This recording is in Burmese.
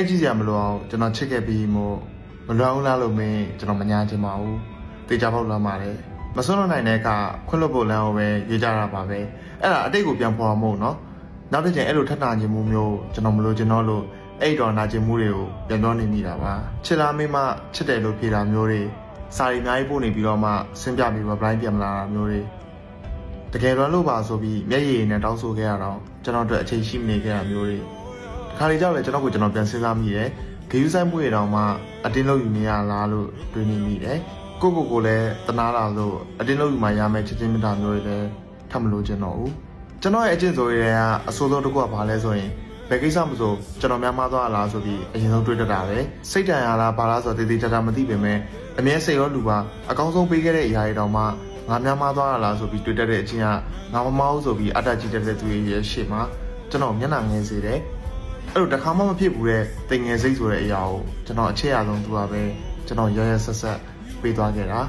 ကြီးကြည့်ရမလို့အောင်ကျွန်တော်ချစ်ခဲ့ပြီးမို့မလွယ်အောင်လားလို့မင်းကျွန်တော်မညာချင်ပါဘူးတေချာပေါက်လွမ်းပါတယ်မစွန့်လွတ်နိုင်တဲ့အခါခွင့်လွတ်ဖို့လမ်းကိုပဲရေးကြတာပါပဲအဲ့ဒါအတိတ်ကိုပြန်ဖော်အောင်မို့နော်နောက်တစ်ချိန်အဲ့လိုထပ်နာခြင်းမျိုးကျွန်တော်မလို့ကျွန်တော်လို့အဲ့တော်နာခြင်းမှုတွေကိုပြန်ပြောနေမိတာပါချစ်လားမင်းမချစ်တယ်လို့ဖြေတာမျိုးတွေစာရီအများကြီးပို့နေပြီးတော့မှဆင်းပြပြီးတော့ blind ပြန်မလာတာမျိုးတွေတကယ်လွမ်းလို့ပါဆိုပြီးမျက်ရည်နဲ့တောင်းဆိုခဲ့ရတော့ကျွန်တော်တို့အချိန်ရှိမနေခဲ့တာမျိုးတွေခါလေးကြောက်လဲကျွန်တော်ပြန်စဉ်းစားမိတယ်ဂေယူဆိုင်မှုတွေတောင်မှအတင်းလို့ယူနေရလားလို့တွေးနေမိတယ်ကိုလည်းတနာလာလို့အတင်းလို့ယူမှရမယ်ချစ်ချင်းမြတ်တာမျိုးတွေလည်းထပ်မလို့ကျင်တော့ဘူးကျွန်တော်ရဲ့အကျင့်ဆိုရဲကအဆိုးဆုံးတစ်ခုကဘာလဲဆိုရင်ဘယ်ကိစ္စမဆိုကျွန်တော်များမှားသွားလားဆိုပြီးအရင်ဆုံးတွေးတတ်တာပဲစိတ်တန်ရလားဘာလားဆိုတော့တေးချာမသိပေမဲ့အမြဲစိတ်ရောလူပါအကောင်းဆုံးပေးခဲ့တဲ့အရာတွေတောင်မှငါများမှားသွားလားဆိုပြီးတွေးတတ်တဲ့အချင်းကငါမမှားဘူးဆိုပြီးအတ္တကြီးတဲ့သူရဲ့ရှေ့မှာကျွန်တော်မျက်နှာငယ်စေတယ်အဲ့လိုတခါမှမဖြစ်ဘူးတဲ့တင်ငယ်စိတ်ဆိုတဲ့အရာကိုကျွန်တော်အခြေအရဆုံးသူကပဲကျွန်တော်ရရဆက်ဆက်ပေးသွားခဲ့တာ